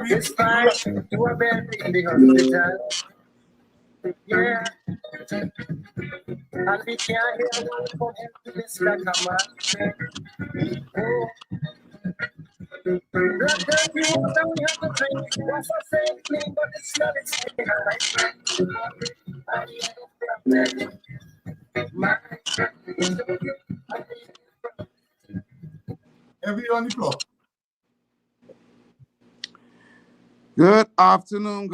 Despite you are bed in the hospital, yeah, and we can't hear one from emptiness like a man. Oh, blood and you and we have to drink. What's a safe clean, but it's not explained. Everyone on the clock. Good afternoon,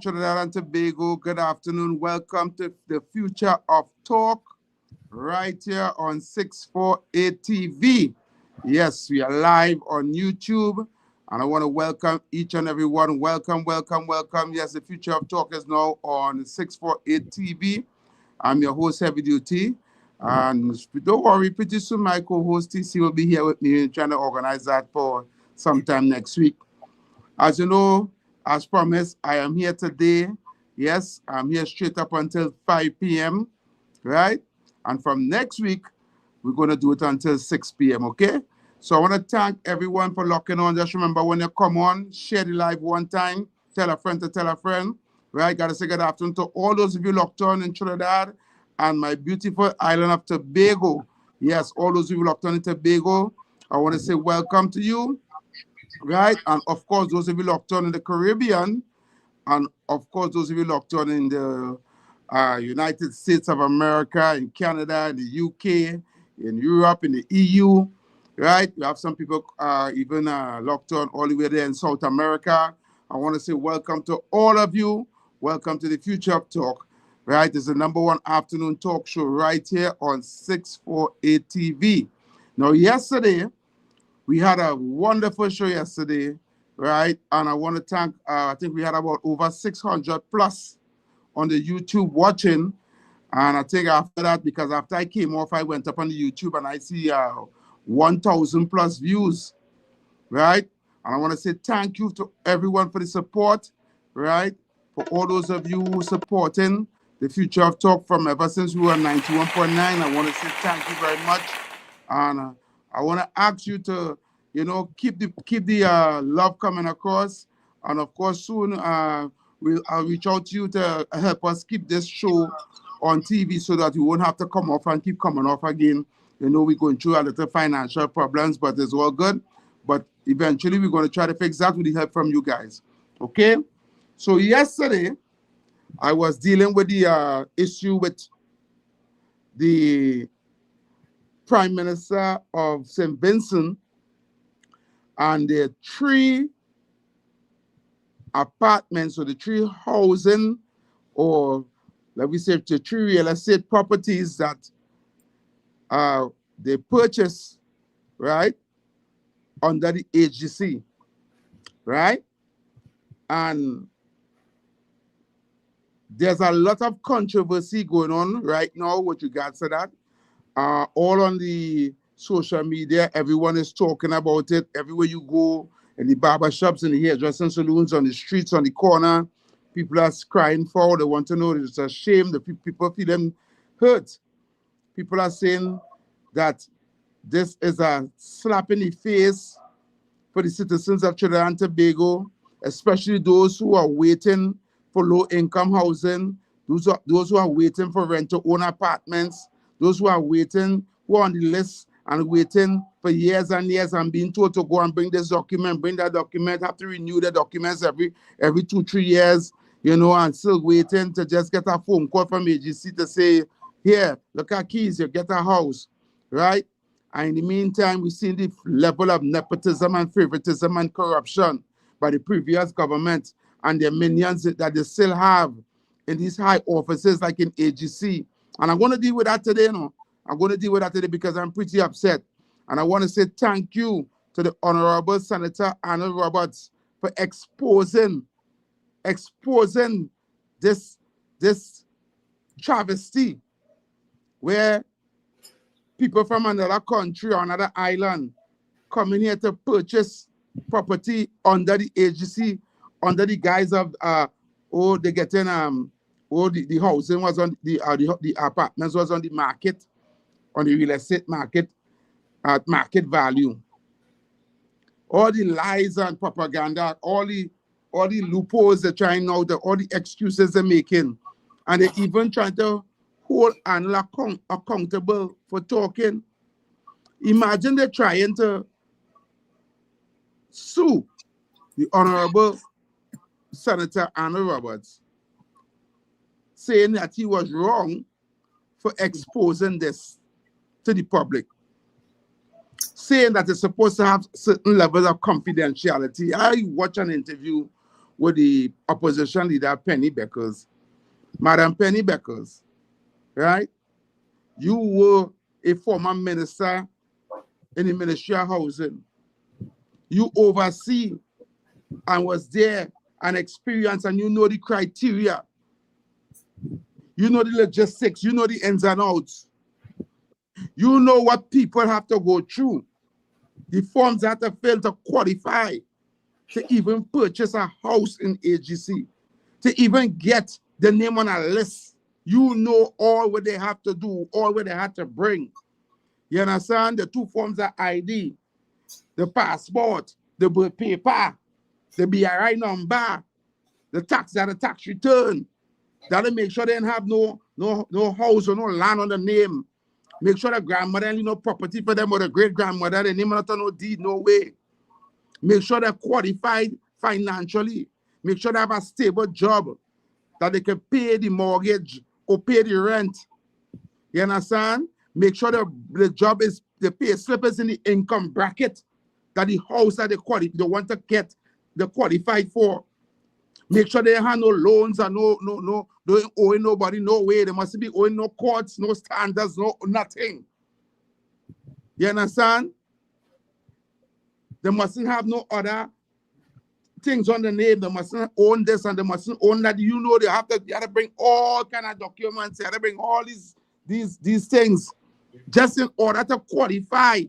Trinidad and Tobago. Good afternoon. Welcome to the Future of Talk right here on 648 TV. Yes, we are live on YouTube, and I want to welcome each and every one. Welcome. Yes, the Future of Talk is now on 648 TV. I'm your host, Heavy Duty. And don't worry, pretty soon my co-host TC will be here with me trying to organize that for sometime next week. As you know, as promised, I am here today. Yes, I'm here straight up until 5 p.m., right? And from next week, we're going to do it until 6 p.m., okay? So I want to thank everyone for locking on. Just remember, when you come on, share the live one time. Tell a friend to tell a friend, right? Got to say good afternoon to all those of you locked on in Trinidad and my beautiful island of Tobago. Yes, all those of you locked on in Tobago, I want to say welcome to you. Right, and of course, those of you locked on in the Caribbean, and of course, those of you locked on in the United States of America, in Canada, in the UK, in Europe, in the EU, right? We have some people even locked on all the way there in South America. I want to say welcome to all of you. Welcome to the Future of Talk, right? It's the #1 afternoon talk show right here on 648 TV. Now, yesterday, we had a wonderful show yesterday, right? And I want to thank, I think we had about over 600 plus on the YouTube watching. And I think after that, because after I came off, I went up on the YouTube and I see 1,000 plus views, right? And I want to say thank you to everyone for the support, right? For all those of you who supporting the Future of Talk from ever since we were 91.9. I want to say thank you very much. And I want to ask you to, keep the love coming across. And of course, soon I'll reach out to you to help us keep this show on TV so that you won't have to come off and keep coming off again. We're going through a little financial problems, but it's all good. But eventually, we're going to try to fix that with the help from you guys. Okay? So yesterday, I was dealing with the issue with the Prime Minister of St. Vincent and the 3 apartments or the 3 housing, or let me say the 3 real estate properties that they purchased, right, under the HGC, right? And there's a lot of controversy going on right now with regards to that. All on the social media, everyone is talking about it. Everywhere you go, in the barber shops, in the hairdressing saloons, on the streets, on the corner, people are crying for. They want to know it's a shame. The people feeling hurt. People are saying that this is a slap in the face for the citizens of Trinidad and Tobago, especially those who are waiting for low-income housing, those who are waiting for rent-to-own apartments, those who are waiting, who are on the list and waiting for years and years and being told to go and bring this document, bring that document, have to renew the documents every 2-3 years, and still waiting to just get a phone call from agency to say, here, look at keys, you get a house, right? And in the meantime, we've seen the level of nepotism and favoritism and corruption by the previous government and their minions that they still have in these high offices like in AGC. And I'm going to deal with that today, I'm going to deal with that today because I'm pretty upset. And I want to say thank you to the Honorable Senator Anna Roberts for exposing this travesty where people from another country or another island coming here to purchase property under the agency, under the guise of they're getting the housing was on the apartments was on the market, on the real estate market at market value. All the lies and propaganda, all the loopholes they're trying out, all the excuses they're making, and they're even trying to hold Anna accountable for talking. Imagine they're trying to sue the Honorable Senator Anna Roberts, saying that he was wrong for exposing this to the public, saying that it's supposed to have certain levels of confidentiality. I watched an interview with the opposition leader, Penny Beckers. Madam Penny Beckers, right? You were a former minister in the Ministry of Housing. You oversee and was there and experienced, and you know the criteria. You know the logistics. You know the ins and outs. You know what people have to go through. The forms have to fill to qualify to even purchase a house in AGC, to even get the name on a list. You know all what they have to do, all what they have to bring. You understand? The 2 forms of ID, the passport, the birth paper, the BRI number, the tax return. That'll make sure they don't have no house or no land on the name. Make sure the grandmother ain't no property for them or the great grandmother, the name not on no deed, no way. Make sure they're qualified financially. Make sure they have a stable job that they can pay the mortgage or pay the rent. You understand? Make sure the job is, the pay slip is in the income bracket that the house that they want to get, they qualified for. Make sure they have no loans and no owing nobody, no way. They must be owing no courts, no standards, no nothing. You understand? They mustn't have no other things on the name. They mustn't own this and they mustn't own that. You know they have to bring all kind of documents. They have to bring all these things just in order to qualify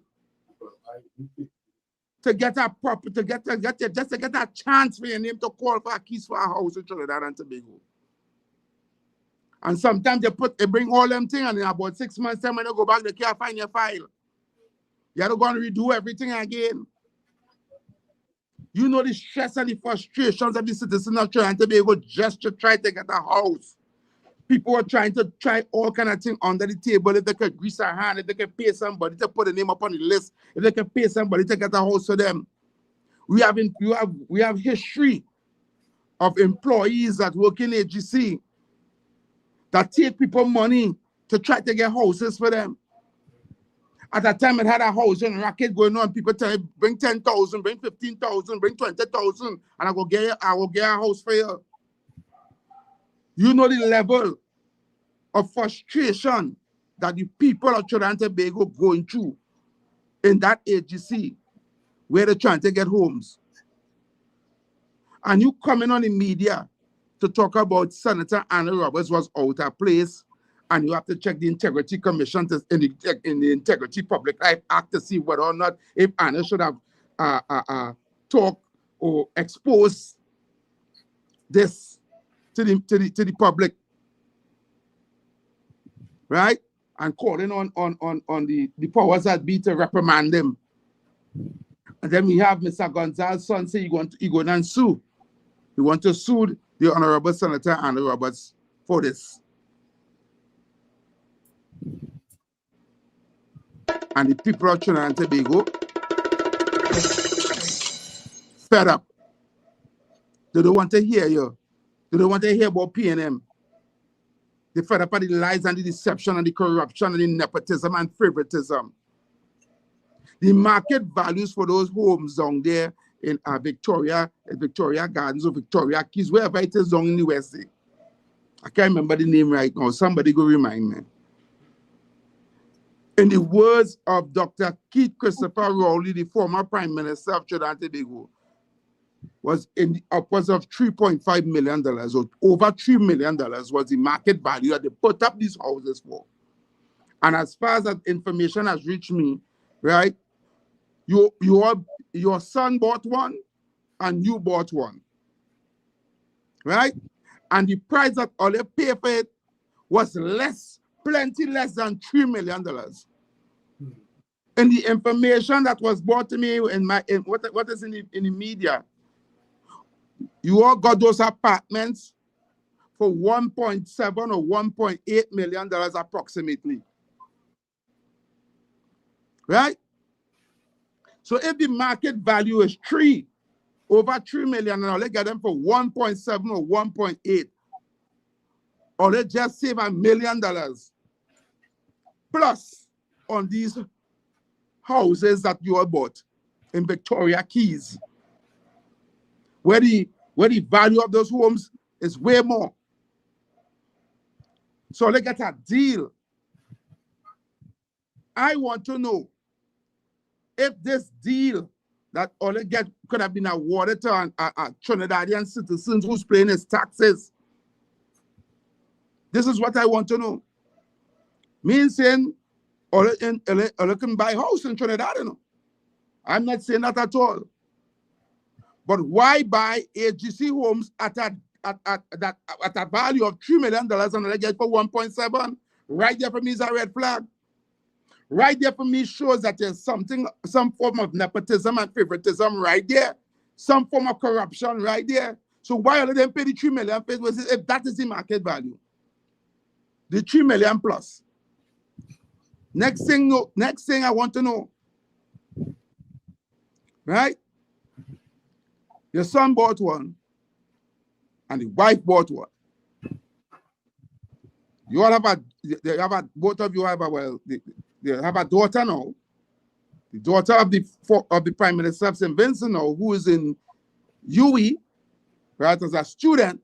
to get a proper, to get a chance for your name to call for a keys for a house in Trinidad and Tobago. And sometimes they bring all them things, and in about 6 months time when you go back, they can't find your file. You have to go and redo everything again. You know the stress and the frustrations of the citizens of Trinidad and Tobago just to try to get a house. People are trying to try all kind of things under the table. If they can grease their hand, if they can pay somebody to put a name up on the list, if they can pay somebody to get a house for them. We have history of employees that work in AGC that take people money to try to get houses for them. At that time, it had a housing racket going on. People tell you, bring 10,000, bring 15,000, bring 20,000, and I will get a house for you. You know the level of frustration that the people of Trinidad and Tobago going through in that AGC where they're trying to get homes. And you coming on the media to talk about Senator Anna Roberts was out of place, and you have to check the Integrity Commission in the Integrity Public Life Act to see whether or not if Anna should have talked or exposed this to the public, right? And calling on the powers that be to reprimand them. And then we have Mr. Gonzalez's son say he going to sue. He want to sue the Honorable Senator Anna Roberts for this. And the people of Trinidad and Tobago fed up. They don't want to hear you. They don't want to hear about PNM. They fed up at the lies and the deception and the corruption and the nepotism and favoritism. The market values for those homes down there in Victoria Gardens or Victoria Keys, wherever it is down in the West. I can't remember the name right now. Somebody go remind me. In the words of Dr. Keith Christopher Rowley, the former Prime Minister of Trinidad and Tobago, was in the upwards of $3.5 million, or over $3 million was the market value that they put up these houses for. And as far as that information has reached me, right, your son bought one and you bought one, right? And the price that all they pay for it was plenty less than $3 million. And the information that was brought to me what is in the media, You all got those apartments for $1.7 or $1.8 million approximately. Right? So if the market value is over $3 million, now let's get them for 1.7 or 1.8. Or let's just save $1 million plus on these houses that you all bought in Victoria Keys, where the value of those homes is way more. So let's get a deal. I want to know if this deal that Ole get could have been awarded to a Trinidadian citizens who's paying his taxes. This is what I want to know. Means saying Ole can buy a house in Trinidad, you know. I'm not saying that at all. But why buy AGC homes at a value of $3 million and they get for 1.7? Right there for me is a red flag. Right there for me shows that there's some form of nepotism and favoritism right there. Some form of corruption right there. So why are they pay the $3 million if that is the market value? The $3 million plus. Next thing I want to know. Right? Your son bought one and the wife bought one. You all have both of you have they have a daughter now. The daughter of the Prime Minister of St. Vincent now, who is in UE, right, as a student.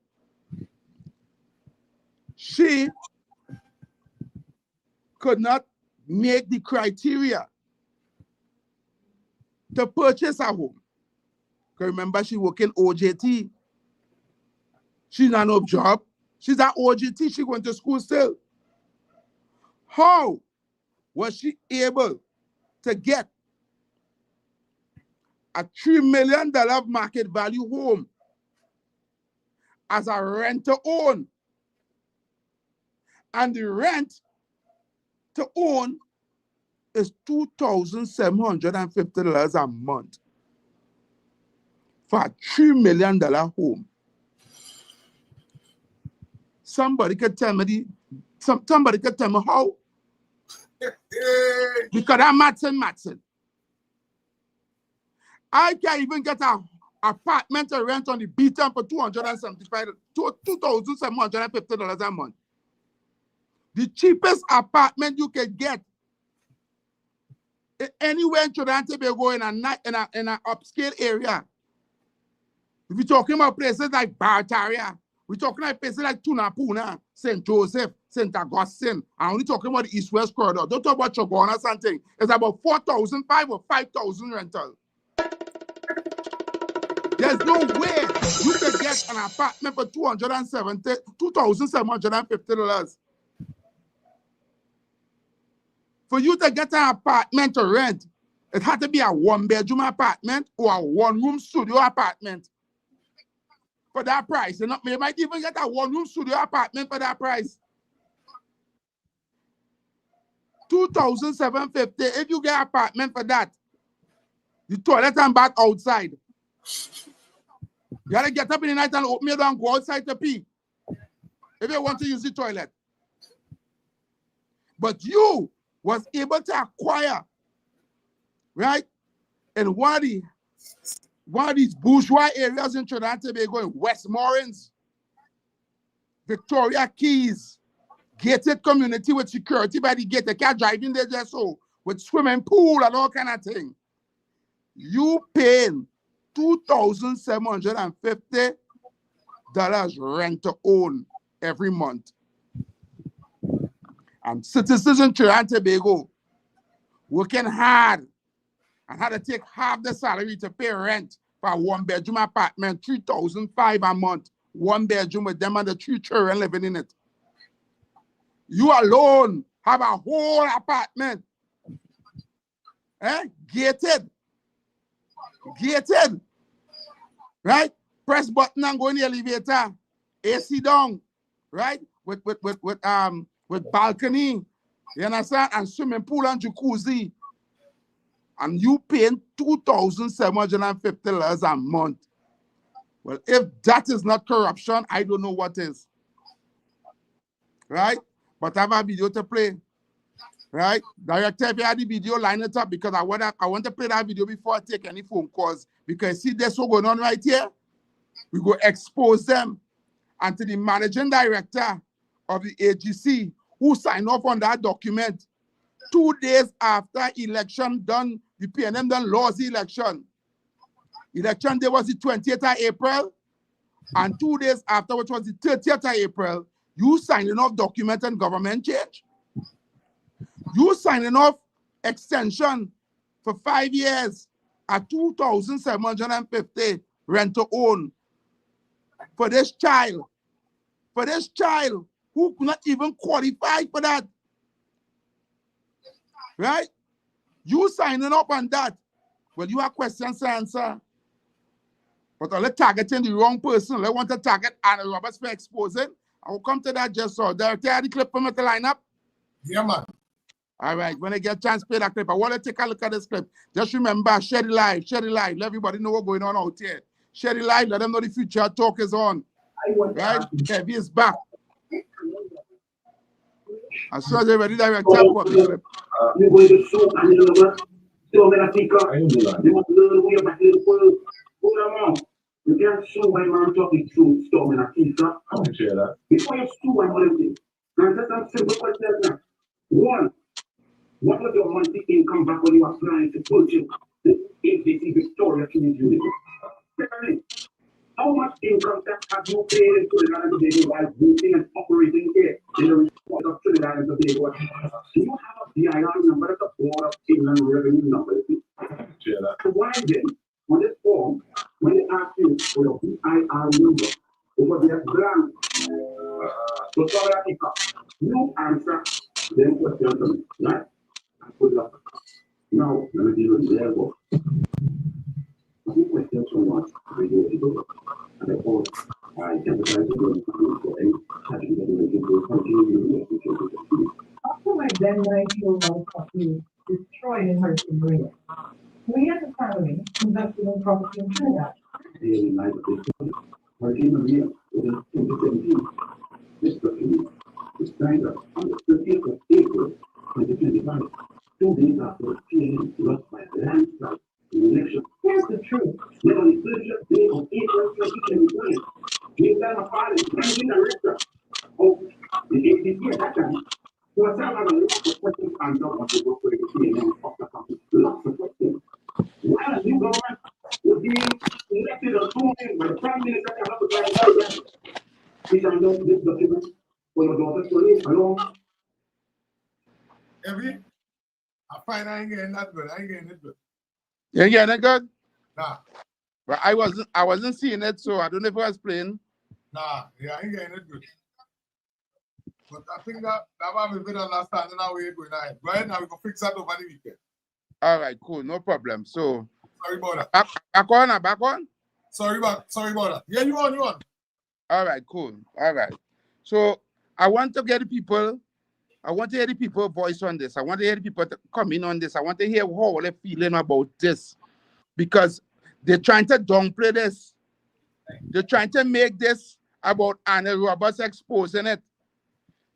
She could not make the criteria to purchase a home. Because remember, she work in OJT. She's not no job. She's at OJT. She went to school still. How was she able to get a $3 million market value home as a rent-to-own? And the rent to own is $2,750 a month for a $3 million home. Somebody could tell me how. Because I'm Matson. I can't even get an apartment to rent on the beaten for $2,750 a month. The cheapest apartment you can get anywhere in Trinidad and Tobago in an upscale area. If you're talking about places like Barataria, we're talking about places like Tunapuna, St. Joseph, St. Augustine. I'm only talking about the East-West corridor. Don't talk about Chogona or something. It's about 4,500 or 5,000 rental. There's no way you can get an apartment for $2,750. For you to get an apartment to rent, it had to be a one-bedroom apartment or a one-room studio apartment for that price. You might even get a one-room studio apartment for that price. $2,750. If you get an apartment for that, the toilet and bath outside. You gotta get up in the night and open your door and go outside to pee if you want to use the toilet. But you was able to acquire, right, in one of these bourgeois areas in Trinidad and Tobago, in Westmoreland, Victoria Keys, gated community with security by the gate. They can't drive in there just so, with swimming pool and all kind of thing. You paying $2,750 rent to own every month. And citizens in Trinidad and Tobago working hard and had to take half the salary to pay rent for a one-bedroom apartment, $3,500 a month, one bedroom with them and the 3 children living in it. You alone have a whole apartment, gated, right? Press button and go in the elevator, AC down, right? With balcony, you understand? And swimming pool and jacuzzi. And you paying $2,750 a month. Well, if that is not corruption, I don't know what is. Right? But I have a video to play. Right? Director, if you had the video, line it up because I want to play that video before I take any phone calls. Because see, this what's going on right here. We go expose them. And to the managing director of the AGC who signed off on that document 2 days after election done, the PNM done lost the election. Election day was the 20th of April, and 2 days after, which was the 30th of April, you signing off document and government change. You signing off extension for 5 years at 2,750 rent to own for this child. For this child who could not even qualify for that. Right? You signing up on that. Well, you have questions to answer. But let's targeting the wrong person. Let's want to target Anna Roberts for exposing. I will come to that just so. Director, the clip for me to line up? Yeah, man. All right, when I get a chance to play that clip, I want to take a look at this clip. Just remember, share the live, share the live. Let everybody know what's going on out here. Share the live, let them know the future talk is on. Right? Heavy is back. As soon as they're ready, director, put the clip. You're going to show Angela, still in Africa. You must learn the way of the world. Hold on, you can't show my man talking through storm in Africa. I don't share that. Before you sue, I'm going to say, and just some simple questions now. One, what was your monthly income back when you were applying to purchase the AGC Victoria Community Unit? Secondly, how much income tax have you paid in Trinidad and Tobago while working and operating here in the response of Trinidad and Tobago? Do you have a BIR number at the Board of Inland Revenue number? Share that. So why then, on this form, when they ask you for your BIR number over their grant, so sorry, you answer them questions to me, right? Good luck. Now, let me deal with the airport. Two questions from what radio people, and therefore, I emphasize the word for any having to continue After my then 9-year-old puppy destroyed in Hurricane Maria, we as a family invested in property in Trinidad. daily life of this story. Hurricane Maria was in 2017. This document was signed up on the 30th of April 2025, 2 days after the PNM lost by a landslide in the election. Here's the truth. Yet on the 30th day of April 2025, meantime a father, managing director of the APC at that time, who was having a lot of questions and not want to work for the PNM of the company. Lots of questions. Why a new government would be elected or sworn in by the Prime Minister to have to try and tell them, please hand out this document for your daughter to live along. Every, I find I ain't getting that good. I ain't getting it good. You ain't getting it good? Nah, But I wasn't seeing it, so I don't know if I was playing. nah, yeah, I ain't getting it good. But I think that might be a bit understanding how we're going on. Right now, we can fix that over the weekend. All right, cool, no problem. So, Sorry about that. back on? Sorry about that. Yeah, you on. All right, cool. All right. So, I want to hear the people voice on this. I want to hear the people to come in on this. I want to hear how they're feeling about this. Because they're trying to downplay this. They're trying to make this about Anna Roberts exposing it.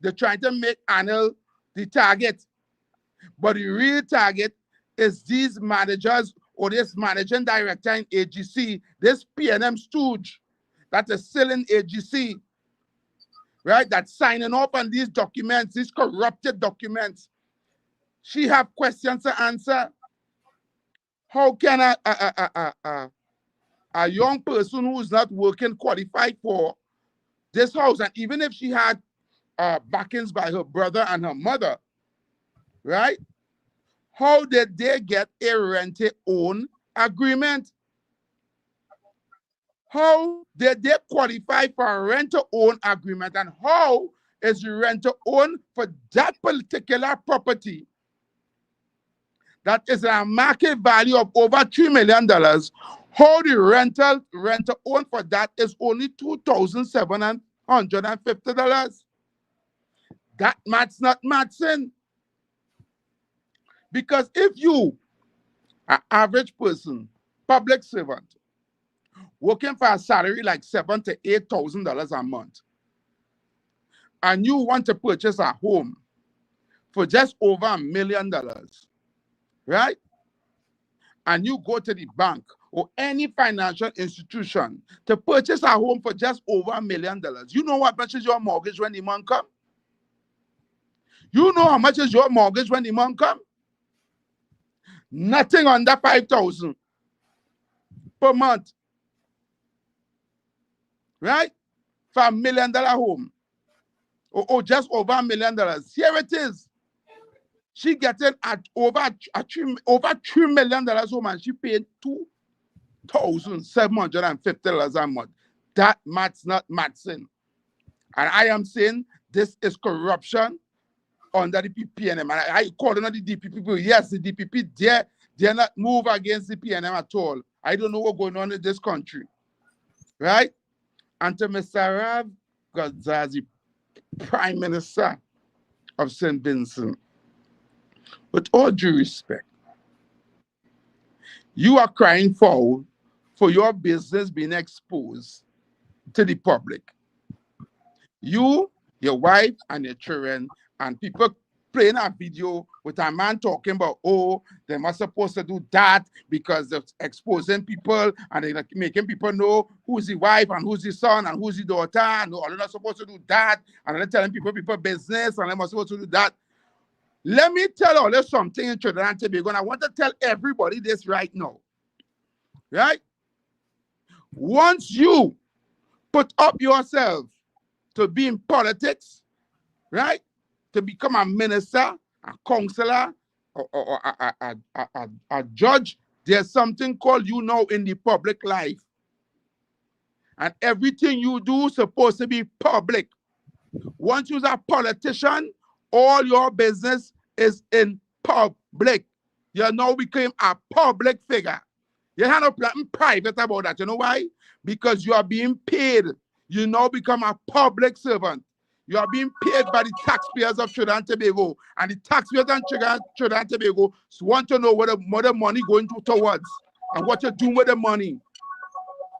They're trying to make Anna the target. But the real target is these managers or this managing director in AGC, this PNM stooge that is still in AGC, right? That's signing off on these documents, these corrupted documents. She have questions to answer. How can a young person who's not working qualify for this house? And even if she had backings by her brother and her mother, right? How did they get a rent-to-own agreement? How did they qualify for a rent-to-own agreement? And how is the rent-to-own for that particular property that is a market value of over $3 million? How the rent-to-own for that is only $2,750? That math's not mathsing. Because if you, an average person, public servant, working for a salary like $7,000 to $8,000 a month, and you want to purchase a home for just over $1 million, right? And you go to the bank or any financial institution to purchase a home for just over $1 million. You know what much is your mortgage when the month come? You know how much is your mortgage when the month come? Nothing under $5,000 per month, right? For $1 million home, or just over $1 million. Here it is. She getting at over $3 million home, and she paid $2,750 a month. That math's not mathsing. And I am saying this is corruption under the PNM. And I call on the DP people. Yes, the DPP, they're not move against the PNM at all. I don't know what's going on in this country, right? And to Mr. Rav Gonzalez, Prime Minister of St. Vincent, with all due respect, you are crying foul for your business being exposed to the public. You, your wife, and your children, and people playing a video with a man talking about, oh, they must supposed to do that because they're exposing people and they're like making people know who's the wife and who's the son and who's the daughter, and they're not supposed to do that, and they're telling people business and they're not supposed to do that. Let me tell all this something in Trinidad and Tobago, and I want to tell everybody this right now, right? Once you put up yourself to be in politics, right? To become a minister, a counselor, or a judge, there's something called you know in the public life. And everything you do is supposed to be public. Once you're a politician, all your business is in public. You now became a public figure. You have nothing private about that. You know why? Because you are being paid. You now become a public servant. You are being paid by the taxpayers of Trinidad and Tobago. And the taxpayers of Trinidad and Tobago want to know what the money going towards and what you're doing with the money.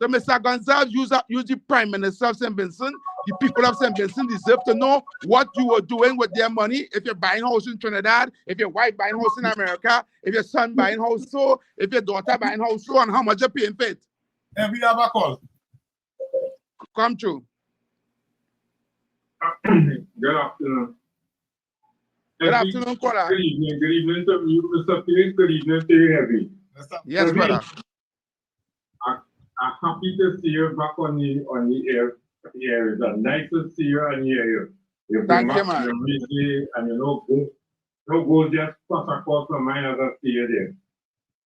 So Mr. Gonzalez, use the Prime Minister of St. Vincent. The people of St. Vincent deserve to know what you are doing with their money. If you're buying a house in Trinidad, if your wife buying a house in America, if your son buying a house so, if your daughter buying a house so, and how much you're paying for it. And we have a call. Come true. Good afternoon. Good afternoon, caller. Good evening to you, Mr. Felix. Good evening to you, Heavy. Yes, brother. I'm happy to see you back on the air. It's nice to see you on the air. Thank you, man. You're busy, and you know, go just pass across from mine as I see you there.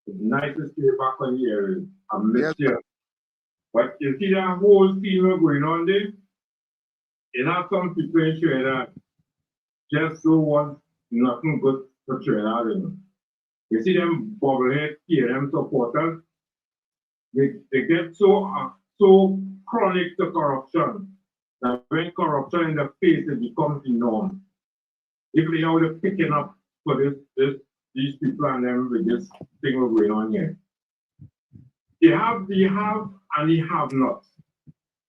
It's nice to see you back on the air. I miss you. But you see that whole thing going on there? You have some people in Trinidad just don't want nothing good for Trinidad. You see them bobblehead PNM supporters, they get so chronic to corruption that when corruption in the face, it becomes the norm. If they know they're picking up for these people and them with this thing going on here. They have, and they have not.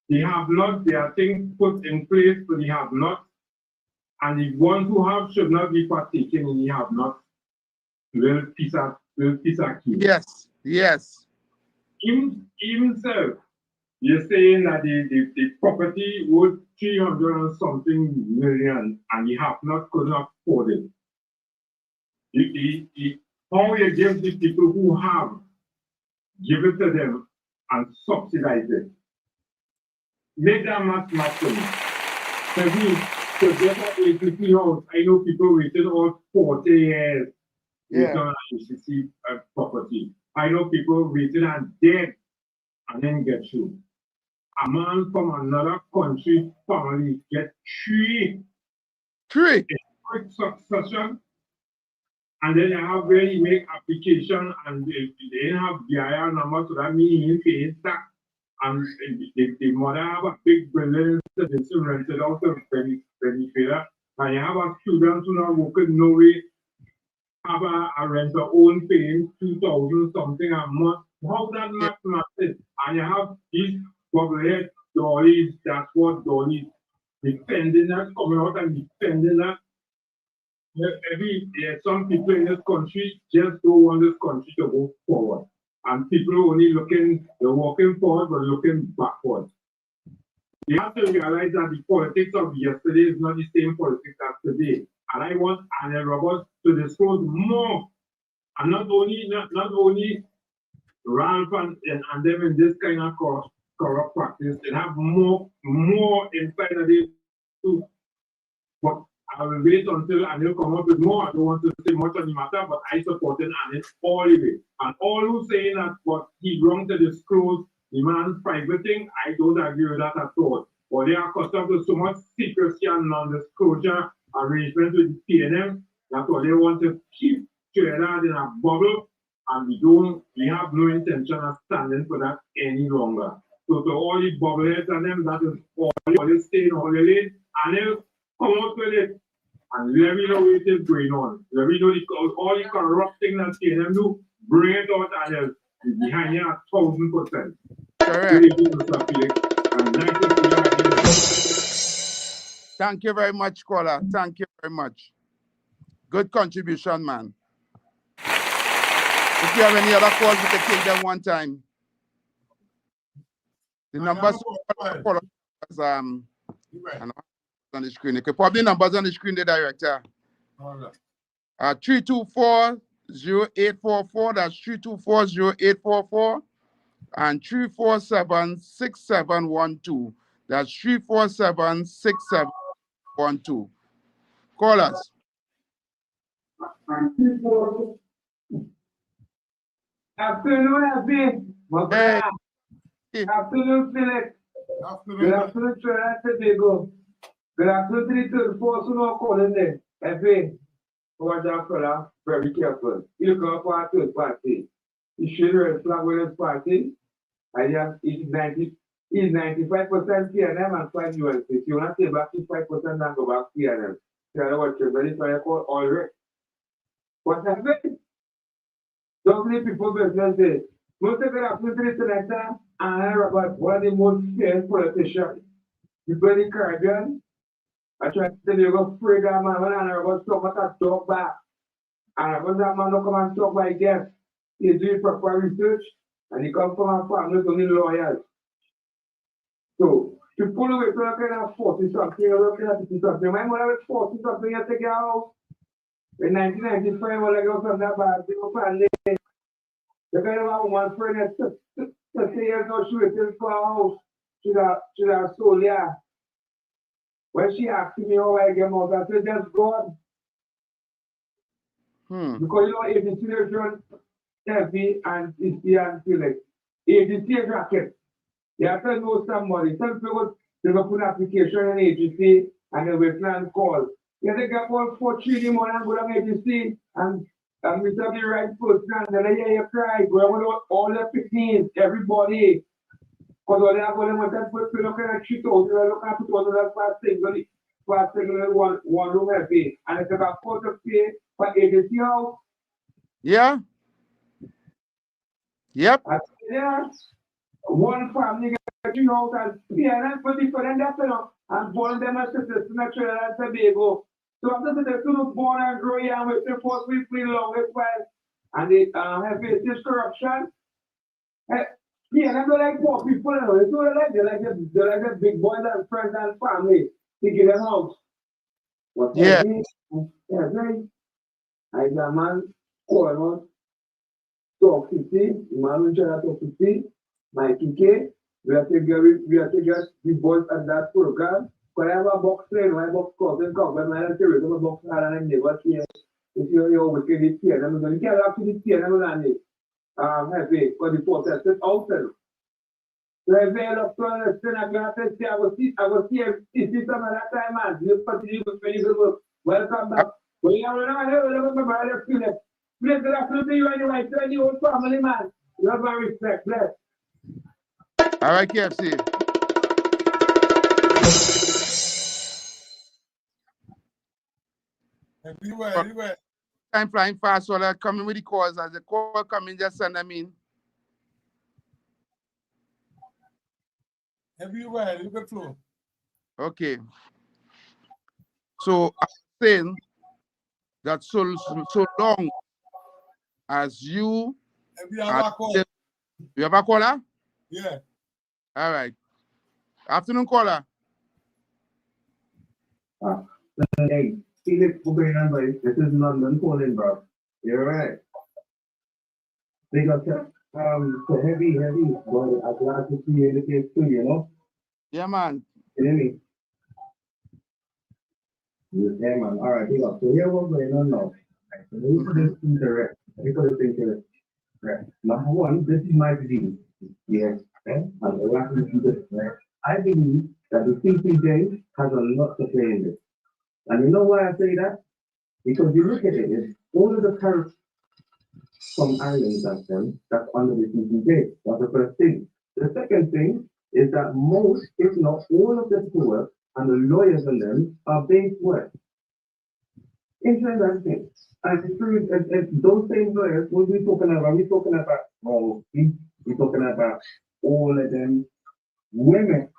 They have not, there are things put in place, but they have not. And the ones who have should not be partaking in the have not. Little piece of key. Yes, yes. Even so, you're saying that the property worth 300 and something million and you have not could not afford it. How you give the people who have, give it to them and subsidize it. Make that much money. To get an APC house, I know people waited all 40 years Yeah. on APC property. I know people waited and dead and then get through. A man from another country family get three Three. quick succession, and then you have where he make application and they have BIR number, so that means he pays tax. And the mother have a big building, so they still rented out to benefit. And you have a student who are working no way, have a renter own paying 2,000 something a month, how that mathematics, and you have these bubblehead dollies, that's what dollies, defending that, coming out and defending that. Some people in this country just don't want this country to go forward. And people are only they're walking forward, but looking backward. You have to realize that the politics of yesterday is not the same politics as today. And I want Anna Roberts to disclose more. And not only Ralph and them in this kind of corrupt practice, they have more insight that they do. But I will wait until Anil come up with more. I don't want to say much on the matter, but I supported Anil all the way. And all who saying that what he wrong to disclose the man's private thing, I don't agree with that at all. But they are accustomed to so much secrecy and non-disclosure arrangements with the PNM. That's what they want to keep Trinidad in a bubble, and we have no intention of standing for that any longer. So to all the bubbleheads and them, that is all they staying all the lane, and they'll come out with it. And let me know what is going on. Let me know all the corrupt things that PNM do, bring it out and they'll be behind you 1,000%. Correct. Thank you very much, caller. Thank you very much. Good contribution, man. If you have any other calls, we can take them one time. The numbers on the screen. You can put the numbers on the screen, the director. 324-0844. That's 324-0844. And 347-6712. That's 347-6712. Call us. Afternoon, Happy. Hey. Afternoon, Philip. Good afternoon, Trinidad and Tobago. Good afternoon to the third force who are calling there. Happy. Watch out, fella. Very careful. You come for a third party. You should red flag with this party. And he's 95% PNM and 5 UNC. If you want to stay back to 5%, then go back to PNM. Tell what you're very trying to call all right. What happened? So many people business day. Most of the afternoon selector and about one of the most famous politicians. The very Caribbean. I try to tell you go free that man when I was so much to talk back. And when that man don't come and talk by guest, he do proper research and he come from a family only lawyers. So to pull away from kind of 40 something, you're looking at 50 something. My mother was 40 something, you take your house. In 1995, when I go from that bad, they go find it. The kind of one friend that 30 years ago, she was in for a house. She's a soul, yeah. When she asked me how I get out, I said, just God. Because you know, if the children heavy and easy and Felix, if the state racket, you have to know somebody. Some people, they will put an application in agency and they will plan call. You have to get call for 3 in the morning and go to agency and we have the right person and then you cry, go with all the picnics, everybody. Because all they have them with that person looking at 3,000, looking at 2,000 first thing, one room heavy. And it's about 4 to pay for agency house. Yeah. Yep. Yeah. One family get you out and PNM for different that and born them as citizens in Trinidad and Tobago. So after the two born and grow young with the force we feel longest while and they have faced corruption. PNM don't like poor people, you know. It's not like they like the big boys and friends and family to give them out. What yeah. I got man call us. Talk 50, man talk 50, my PK, we are taking the boys at that program. Because I have a box train, my box comes and comes, but I don't care, I'm a box hard and I never care. If you're wicked, it's here, I'm going to get up to the here, I'm going to happy for the process, it's open. So I very love to understand, I'm going to say, I will see some of that time, man. You continue with very good work. Welcome back. Well, you are Bless the afternoon you and your wife, and your old family, man. Love and respect. Bless. All right, KFC. Anyway. Time flying fast, so they're coming with the calls. As the call coming, just send them in. Have you read? Look at flow. Okay. So I'm saying that so long as you Have you have a call? you have a caller? Yeah. All right. Afternoon caller. Hey, Felix, buddy. This is London calling, bro. You're right. Big up to heavy, but I'm glad to see you in the case too, you know? Yeah, man. You hear me? Yeah, man. All right, big up. So here what's going on now. Right, so let me put this into rest. Let me put this into rest. Number one, this is my view. Yes. Okay? And we're going to do this, right? I believe that the CPJ has a lot to play in this. And you know why I say that? Because you look at it, it's all of the tariffs from islands that's under the CPJ. That's the first thing. The second thing is that most, if not all of the tours and the lawyers in them are based where? In transactions. And through those same lawyers, what we talking about? We're talking about we're talking about all of them women,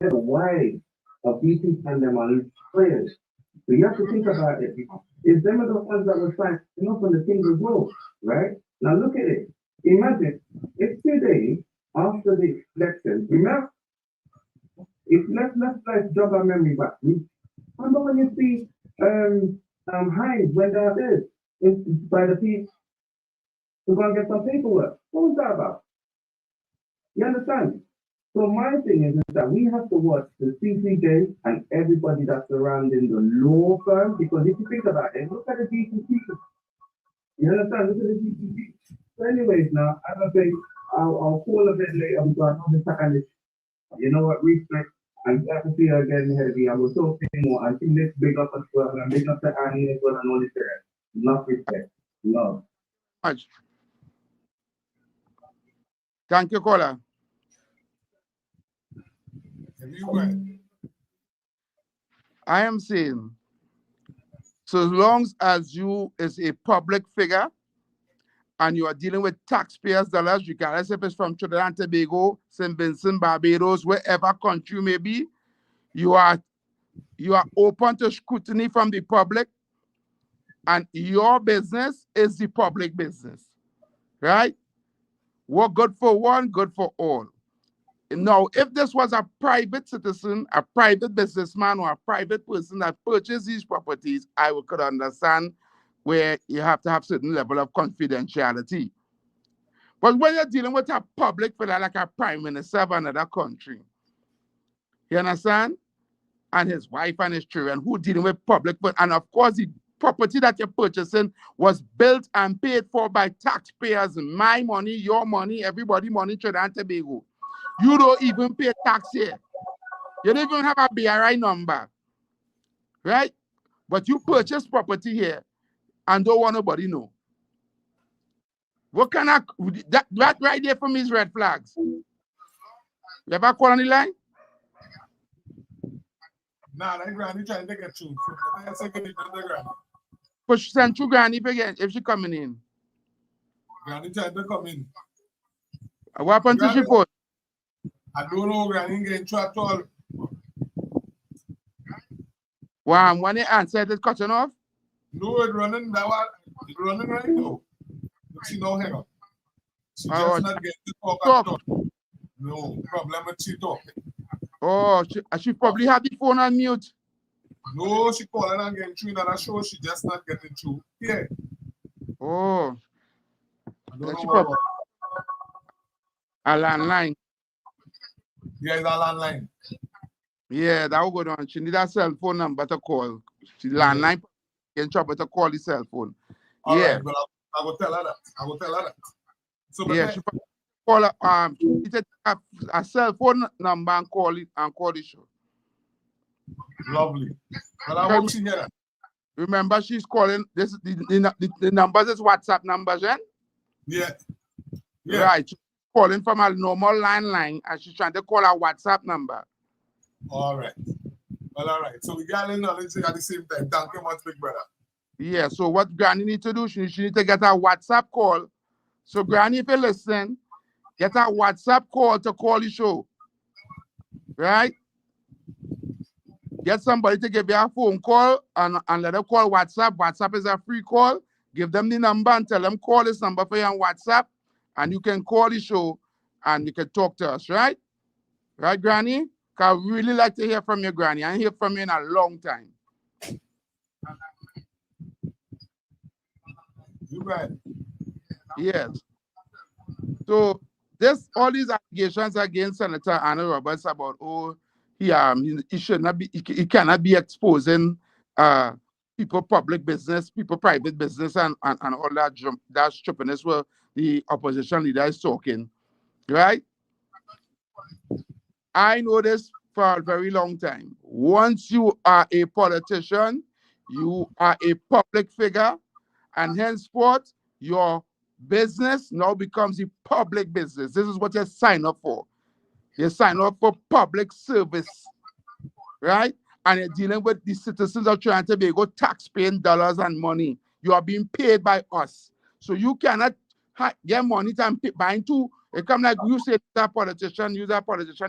the wives of these people and them are lawyers. So you have to think about it. It's them are the ones that were trying to up on the things as well, right? Now look at it. Imagine if today, after the election, remember, let's jog our memory back. Remember when you see Hines went out there by the piece to go and get some paperwork? What was that about? You understand? So my thing is that we have to watch the CCJ and everybody that's surrounding the law firm, because if you think about it, look at the DCC. You understand? Look at the DCC. So anyways, now, as I say, I'll call a bit later because I'm second. You know what? Respect. I'm glad to see you again, Heavy. I was so more. I think let's big up as well. And big up to Annie as well and all this there. Love, respect. Love. Much. Thank you, caller. I am saying, so long as you is a public figure and you are dealing with taxpayers' dollars, regardless if it's from Trinidad and Tobago, St. Vincent, Barbados, wherever country may be, you are open to scrutiny from the public, and your business is the public business, right? What good for one, good for all. Now, if this was a private citizen, a private businessman, or a private person that purchased these properties, I could understand where you have to have certain level of confidentiality. But when you're dealing with a public figure like a prime minister of another country, you understand? And his wife and his children who dealing with public, and of course the property that you're purchasing was built and paid for by taxpayers, my money, your money, everybody money, Trinidad and Tobago. You don't even pay tax here. You don't even have a BRI number, right? But you purchase property here and don't want nobody know. What kind of, that right there for me is red flags. You ever call on the line? Nah, that granny trying to get through. Push send through granny again if she coming in. Granny trying to come in. What happened to she put? I don't know, granny getting through at all. Wow, when they answered it cutting off? No, it's running that one. It's running right now. But she don't hang up. She just not getting to talk at all. No problem with she talking. Oh, she probably had the phone on mute. No, she calling and getting through in that show. She just not getting through. Yeah. Oh. I don't know what. A landline. Yeah, it's a landline. Yeah, that will go down. She need a cell phone number to call. She landline in trouble to call the cell phone. All yeah. Right, but I will tell her that. I will tell her that. So, yeah, she call her, she take a cell phone number and call the show. Lovely. But I hope she hear that. Remember, she's calling this the numbers is WhatsApp numbers, right? Yeah. Yeah. Right. She's calling from a normal landline and she's trying to call her WhatsApp number. All right. Well, all right. So we got in knowledge at the same time. Thank you much, big brother. Yeah. So what Granny need to do? She need to get a WhatsApp call. So Granny, if you listen, get a WhatsApp call to call the show. right? Get somebody to give you a phone call and let them call WhatsApp. WhatsApp is a free call. Give them the number and tell them call this number for you on WhatsApp, and you can call the show and you can talk to us, right? Right, Granny? Because I really like to hear from you, Granny. I ain't hear from you in a long time. You right. Yes. So all these allegations against Senator Anna Roberts about he should not be he cannot be exposing people public business, people private business and all that stupidness where the opposition leader is talking, right? I know this for a very long time. Once you are a politician, you are a public figure, and henceforth your business now becomes a public business. This is what you sign up for. You sign up for public service, right? And you're dealing with the citizens of Trinidad and Tobago tax-paying dollars and money. You are being paid by us. So you cannot get money to buy two. It come like you say you're a politician,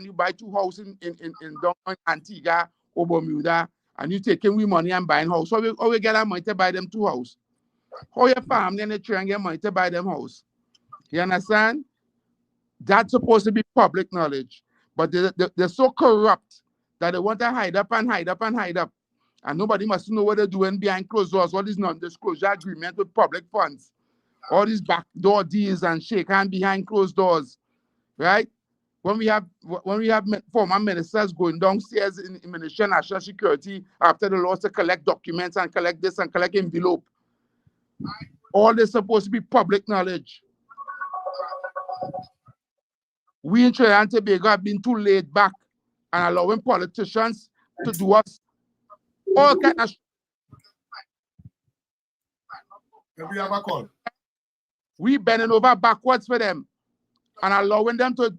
you buy 2 houses in downtown Antigua or Bermuda, and you taking we money and buying house. How we get that money to buy them 2 houses? How your family and they try and get money to buy them house? You understand? That's supposed to be public knowledge. But they're so corrupt that they want to hide up and hide up and hide up. And nobody must know what they're doing behind closed doors. All these non-disclosure agreement with public funds. All these backdoor deals and shake hand behind closed doors. Right? When we have former ministers going downstairs in Ministry of National Security after the laws to collect documents and collect this and collect envelope. All this supposed to be public knowledge. We in Trinidad and Tobago have been too laid back and allowing politicians to do us all kind of. We have a call. We bending over backwards for them and allowing them to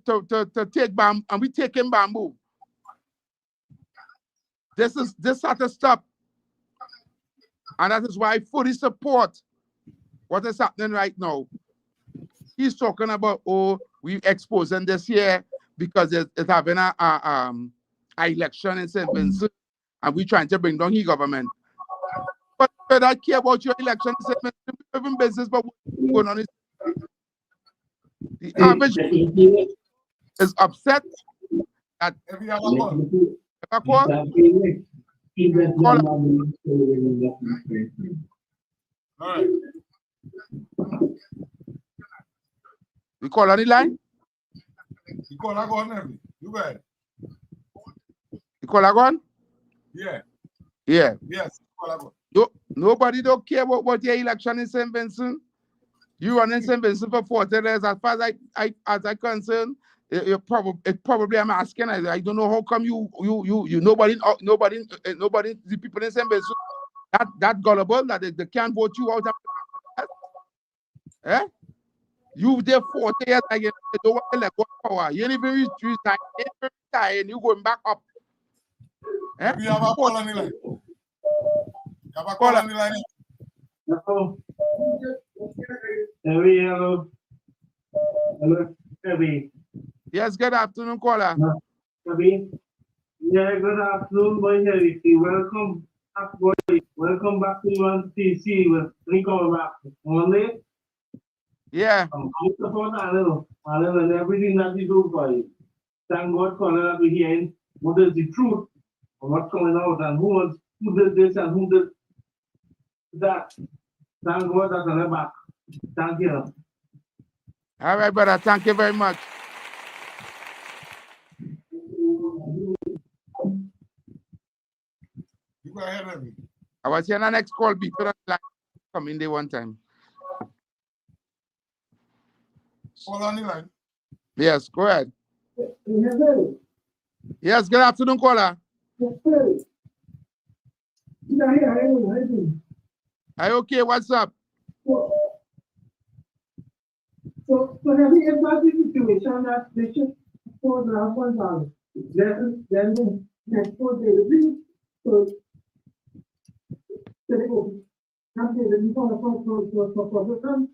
take bamboo, and we taking bamboo. This has to stop. And that is why I fully support what is happening right now. He's talking about, we exposing this year because it's having a election in St. Vincent and we trying to bring down the government. But I care about your election in St. Vincent, we have business, but what's going on is the average is upset that We have a call. All right. We call on the line? You call Agon, Henry. You right. You call Agon? Yeah. Yeah. Yes, call Agon. Nobody don't care about your election in St. Vincent. You run in St. Vincent for 40 years. As far as I'm concerned, it probably I'm asking. I don't know how come nobody, the people in St. Vincent that gullible that they can't vote you out. Eh? You there 40 years again, they don't want to let go of power. You ain't even retire and you going back up. Eh? We have a call on the line. You have a call on the line. Hello. Hello. Hello. Heavy. Yes, good afternoon, caller. Heavy. Yeah, good afternoon, boy. Heavy. Welcome. Welcome back to UNTC. We're coming back Monday. Yeah. I'm support Alan and everything that you do for you. Thank God for that we're hearing what is the truth of what's coming out and who did this and who did that. Thank God that I'm back. Thank you. All right, brother. Thank you very much. You go ahead, Henry. I was here on the next call because I come in there one time. Call on the line. Yes, go ahead. Yes, good afternoon, caller. Are you okay? What's up? So have you ever been in a situation that they should expose our funds? Then the next 4 days, so they go. Can't say that you want to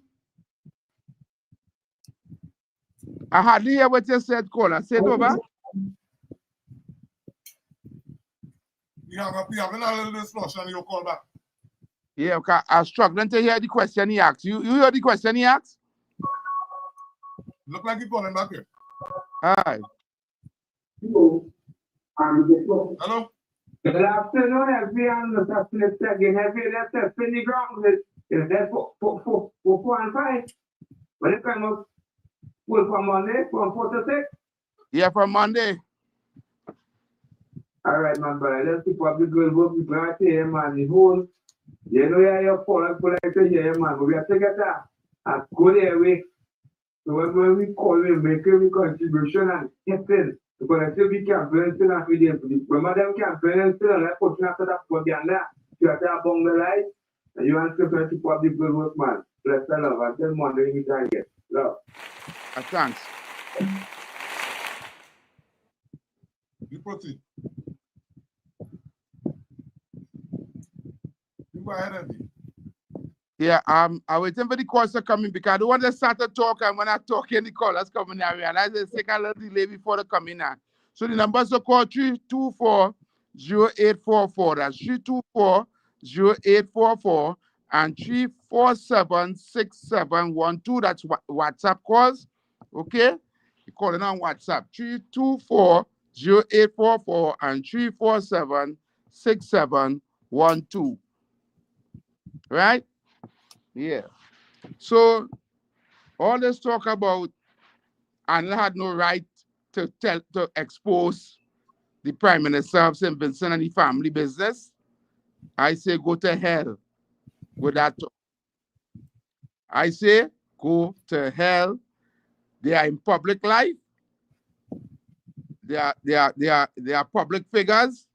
I hardly hear what you said, caller. Say it over. You have a little discussion, you call back. Yeah, okay. I'm struggling to hear the question he asked. You hear the question he asked? Look like you're calling back here. Hi. Hello. Hello? Good afternoon, everyone. Mr. Phillips again. That's a spinning ground. Is that for 4 and 5? When it comes up, for Monday, from 4 to 6? Yeah, for Monday. All right, man, brother. Let's keep up the good work. We're glad to hear, man. The whole, you know, you're polite to hear, man. But we have to get a good airway. So when we call him, make every contribution and step in. Because I say we can't burn still and feed him. Remember them can't burn still and let pushing after that for the under. You have to have on the light. And you want to keep up the good work, man. Bless the love. Until Monday, we try again. Love. Thanks. You proceed. You go ahead, Andy. Yeah, I'm waiting for the calls to come in because I don't want to start to talk, and when I talk in the callers coming in, I realize it's take a little delay before they come in now. So the numbers are called 324-0844. That's 324-0844 and 347-6712. That's WhatsApp calls. Okay? You're calling on WhatsApp. 324-0844 and 347-6712. Right? Yeah. So all this talk about and had no right to expose the Prime Minister of St. Vincent and the family business. I say go to hell with that talk. I say go to hell. They are in public life. They are public figures.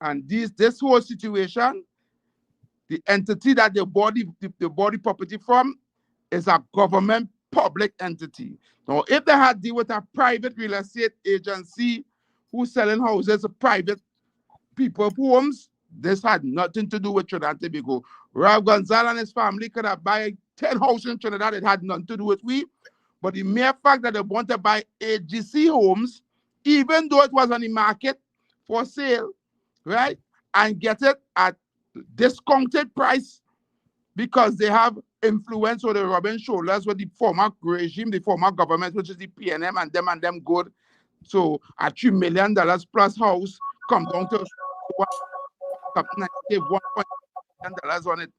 And this whole situation, the entity that the body property from is a government public entity. Now, if they had deal with a private real estate agency who's selling houses to private people homes, this had nothing to do with Trinidad and Tobago. Rob Gonzalez and his family could have buy 10 houses in Trinidad. It had nothing to do with we. But the mere fact that they want to buy AGC homes, even though it was on the market for sale, right, and get it at discounted price because they have influence or the rubbing shoulders with the former regime, the former government, which is the PNM, and them good. So a $3 million plus house come down to something like $1.1 million on it.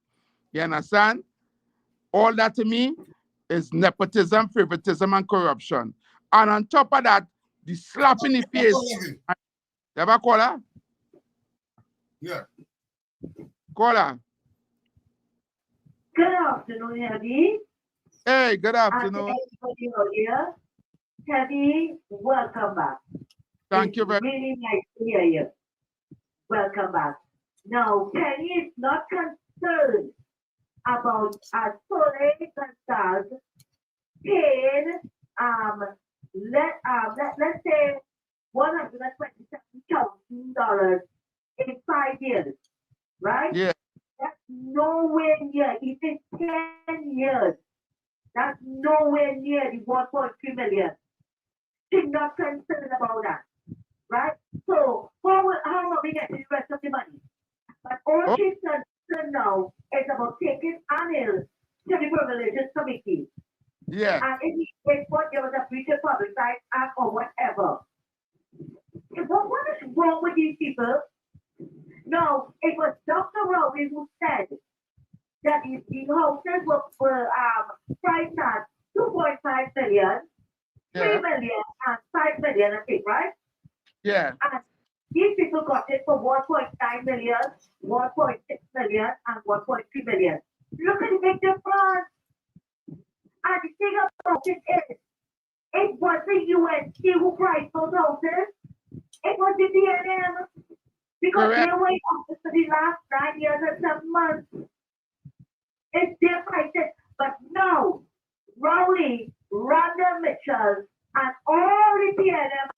You understand? All that to me is nepotism, favoritism, and corruption. And on top of that, the slap in the face. You ever call her? Yeah. Call her. Good afternoon, Heavy. Hey, good afternoon. And everybody out here. Heavy, welcome back. Thank you very much. Really nice to hear you. Welcome back. Now, Penny is not concerned about Soleil Gonzalez paying let's say $127,000 in 5 years, right? Yeah. That's nowhere near, it is 10 years. That's nowhere near the 1.3 million. She's not concerned about that, right? So how are we getting the rest of the money? But all she's concerned now is about taking Anil to the Privileges Committee. Yeah. And if what there was a breach of public rights act or whatever. What is wrong with these people? No, it was Dr. Rowley who said that the houses were priced at 2.5 million, 3 million, and 5 million, I think, right? Yeah. And these people got it for 1.9 million, 1.6 million, and 1.3 million. Look at the big difference. And the thing about it is, it was the UNC who priced those houses. It was the PNM. Because they were in office for the last 9 years and 7 months. It's their prices. But no, Rowley, Rhonda Mitchell, and all the PNM,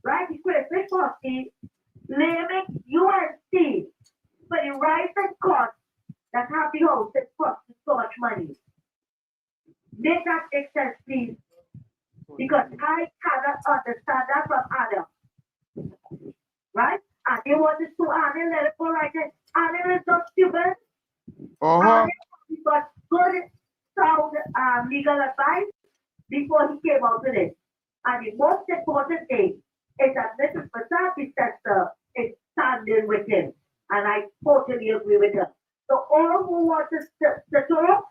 right? The Christmas party, blaming UNC for the rise and cost that have the houses costing so much money. Make that make sense, please. Because I cannot understand that from Adam. Right? And they want to sue Anil, let it go right there. Anil is not stupid. Uh-huh. He got good, sound legal advice before he came out with it. And the most important thing is that Mrs. Masaki sister is standing with him. And I totally agree with her. So all who want to talk,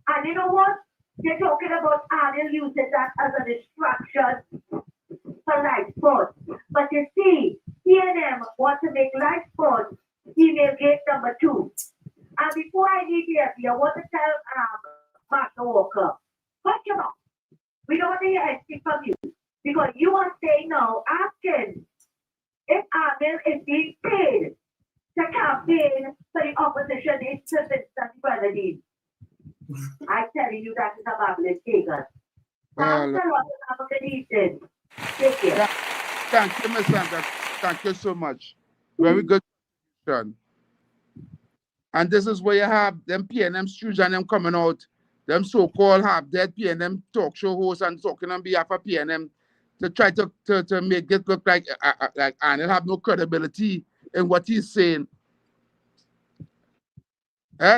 and you know what? They're talking about Anil using that as a distraction for life sport. But you see, TNM want to make life sport female gate number 2. And before I leave here, I want to tell Master Walker, watch your mouth. We don't want to hear anything from you. Because you are saying now, asking if Anil is being paid to campaign for the opposition in Vincent Grenadine. I'm telling you that is a marvelous taker. Thanks a lot. Have a good evening. Take care. Thank you, Miss Sandra. Thank you so much. Very good question. And this is where you have them PNM stews and them coming out, them so-called half-dead PNM talk show hosts and talking on behalf of PNM to try to make it look like Anil have no credibility in what he's saying.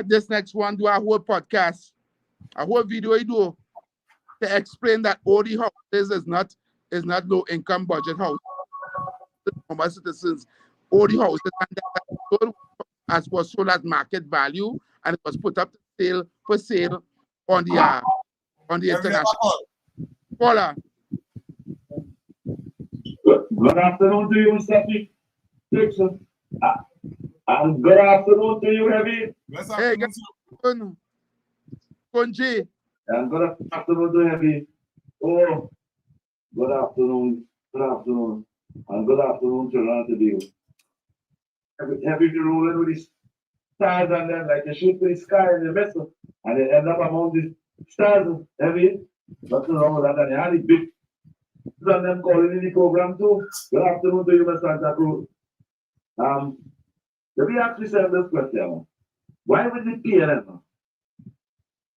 This next one do a whole podcast, a whole video he do to explain that all the houses is not low-income budget house. Normal citizens, all the houses and as was sold at market value, and it was put up for sale on the international. Paula. Good afternoon to you, Mr. Dixon. And good afternoon to you, Heavy. Hey, good afternoon, Kunji. And good afternoon to Heavy. Oh, good afternoon, and good afternoon to Rantadio. Heavy to rolling with the stars and then like you shoot with the sky in the vessel, and they end up among the stars. Heavy, nothing wrong with that. And you had the big and them calling in the program too. Good afternoon to you, Mr. Santa Cruz. Let me ask yourself this question. Why would the PNM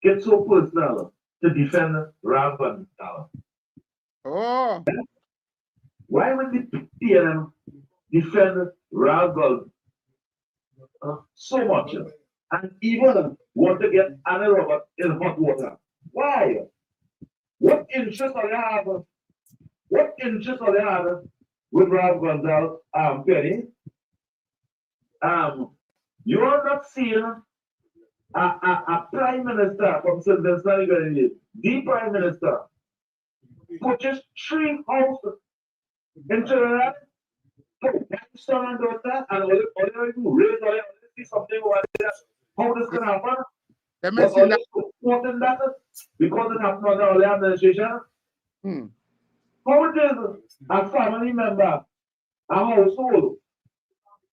get so personal to defend Ravan? Oh. Why would the PNM defend Ravan so much? And even want to get Anil Robert in hot water? Why? What interest are they have? What interest are they have with Rav Gonzal Penny? You are not seeing a prime minister from St. Vincent, the prime minister, purchased 3 houses in Trinidad for one son and daughter, and all they do raise all see something over there. How this can happen? Let me see that. Important that because it happened under the administration. How it is a family member, a household,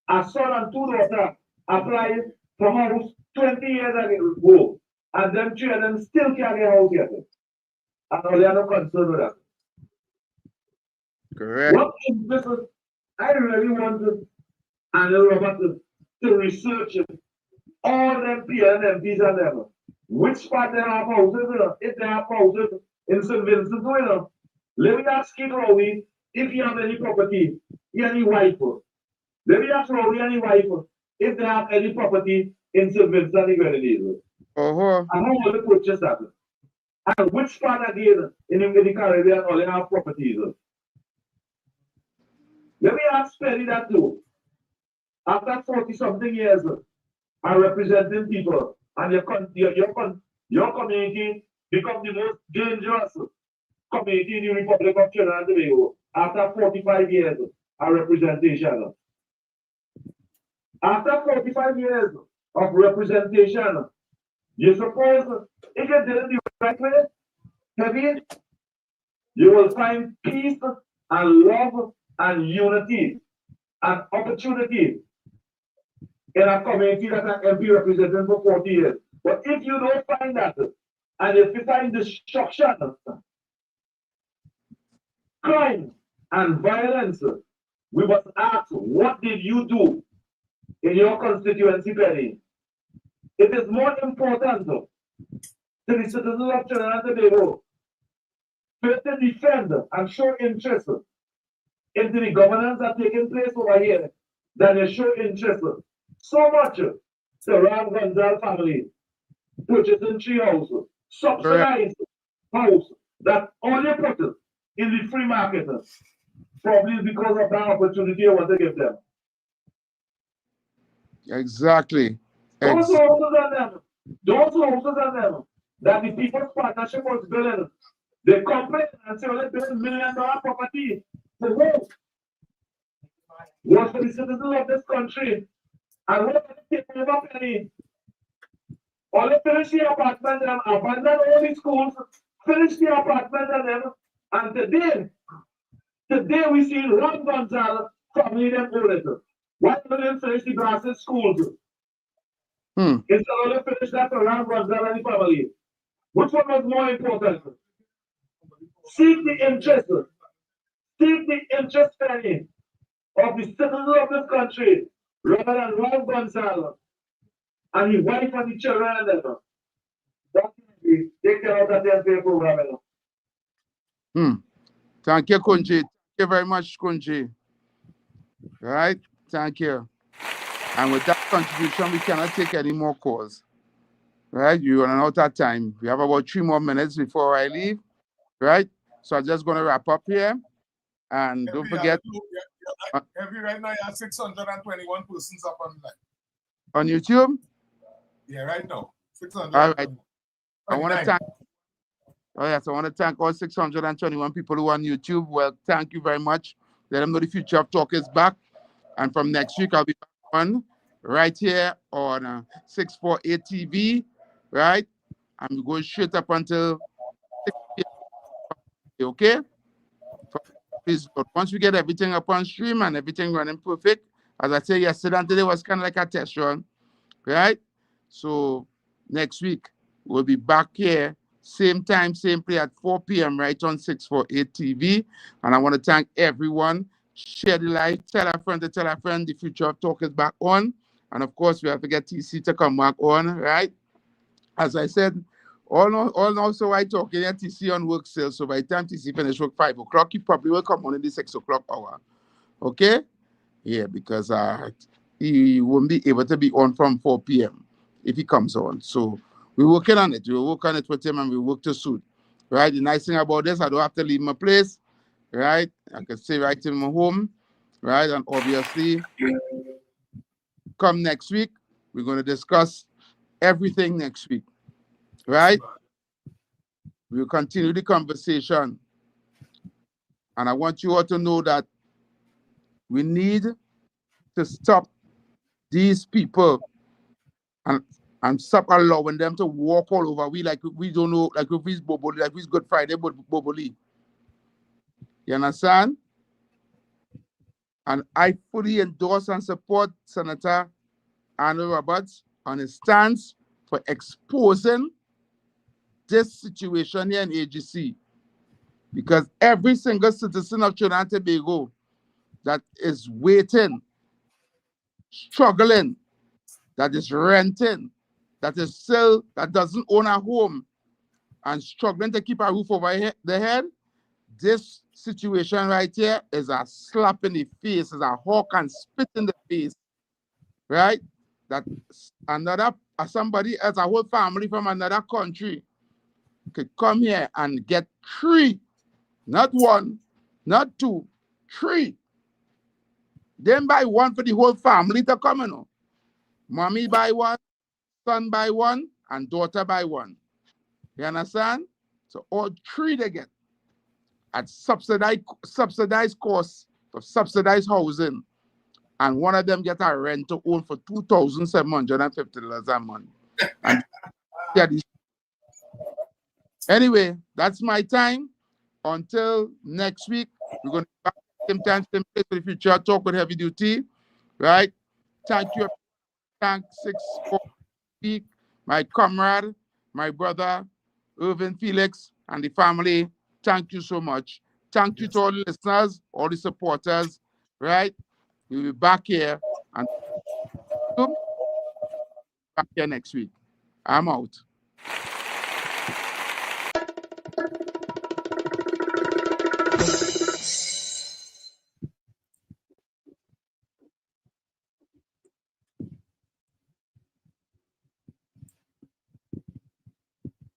a son and 2 daughters apply for house 20 years ago, and them 3 of them still can't get a house yet. And they are not concerned with that. Correct. What is this? I really want to, Anil Robert to research all them PNMPs and them. Which part they have houses, if they have houses in St. Vincent, let me ask you, Rowie, if you have any property, any wife. Let me ask Rowie any wife if they have any property in St. Vincent and Grenadines. And how will they purchase that? And which part again in the Caribbean all they have properties? Let me ask Perry that too. After 40-something years, I'm representing people, and your community become the most dangerous community in the Republic of Trinidad and Tobago after 45 years of representation. After 45 years of representation, you suppose if you did it the right way, Heavy, you will find peace and love and unity and opportunity in a community that can be represented for 40 years. But if you don't find that, and if you find destruction, crime, and violence, we must ask, what did you do in your constituency, Penny? It is more important to the citizens of Trinidad and Tobago to defend and show interest into the governance that taking place over here that they show interest so much. The Ram Gonzal family purchasing 3 houses, subsidized house that only put it in the free market. Probably because of that opportunity I want to give them. Exactly. Those houses are them. Those houses are them that the People's Partnership was building. They complain and say, let's build $1 million property. So what? Was for the citizens of this country. And what are they taking over penny? All they finish the apartment and abandon all the schools, finish the apartment and them. And today we see Ram Gonzal family them own it. Why don't they finish the Brazil schools? Instead of they finish that for Ram Gonzal and the family. Which one was more important? Seek the interest penny of the citizens of this country rather than Ram Gonzal and his wife and the children and them. That's it. Take care of that welfare program. Thank you, Kunji. Thank you very much, Kunji. Right? Thank you. And with that contribution, we cannot take any more calls. Right? You're running out of time. We have about 3 more minutes before I leave. Right? So I'm just going to wrap up here. And don't forget. Right now, you have 621 persons up online. On YouTube? Yeah, right now. 600. All right. I want to thank. Oh, yes, I want to thank all 621 people who are on YouTube. Well, thank you very much. Let them know the Future of Talk is back. And from next week, I'll be back on right here on 648 TV, right? I'm going straight up until 6 p.m. Okay? Please, once we get everything up on stream and everything running perfect, as I said yesterday and today was kind of like a test run, right? So next week, we'll be back here. Same time, same place at 4 p.m. right on 648 TV. And I want to thank everyone. Share the live. Tell a friend to tell a friend. The Future of Talk is back on. And of course, we have to get TC to come back on, right? As I said, all now, so I talk here, TC on work still. So by the time TC finish work 5 o'clock, he probably will come on in the 6 o'clock hour. Okay? Yeah, because he won't be able to be on from 4 p.m. if he comes on. So we're working on it. We'll work on it with him and we work to suit. Right? The nice thing about this, I don't have to leave my place. Right? I can stay right in my home. Right? And obviously, come next week, we're going to discuss everything next week. Right? We'll continue the conversation. And I want you all to know that we need to stop these people and stop allowing them to walk all over we like we don't know, like if it's Boboli, like if it's Good Friday, but Boboli. You understand? And I fully endorse and support Senator Arnold Roberts on his stance for exposing this situation here in AGC. Because every single citizen of Trinidad and Tobago that is waiting, struggling, that is renting, that doesn't own a home and struggling to keep a roof over their head, this situation right here is a slap in the face, is a hawk and spit in the face, right? That somebody as a whole family from another country could come here and get 3, not 1, not 2, 3. Then buy 1 for the whole family to come, you know. Mommy buy 1, son buy 1, and daughter buy 1. You understand? So all 3 they get at subsidized costs for subsidized housing. And one of them get a rent to own for $2,750 a month. And anyway, that's my time. Until next week, we're going to be back same time, same place for the Future Talk with Heavy Duty. Right? Thank you. Thank 648, my comrade, my brother, Irvin Felix, and the family. Thank you so much. Thank you to all the listeners, all the supporters, right? We'll be back here and back here next week. I'm out.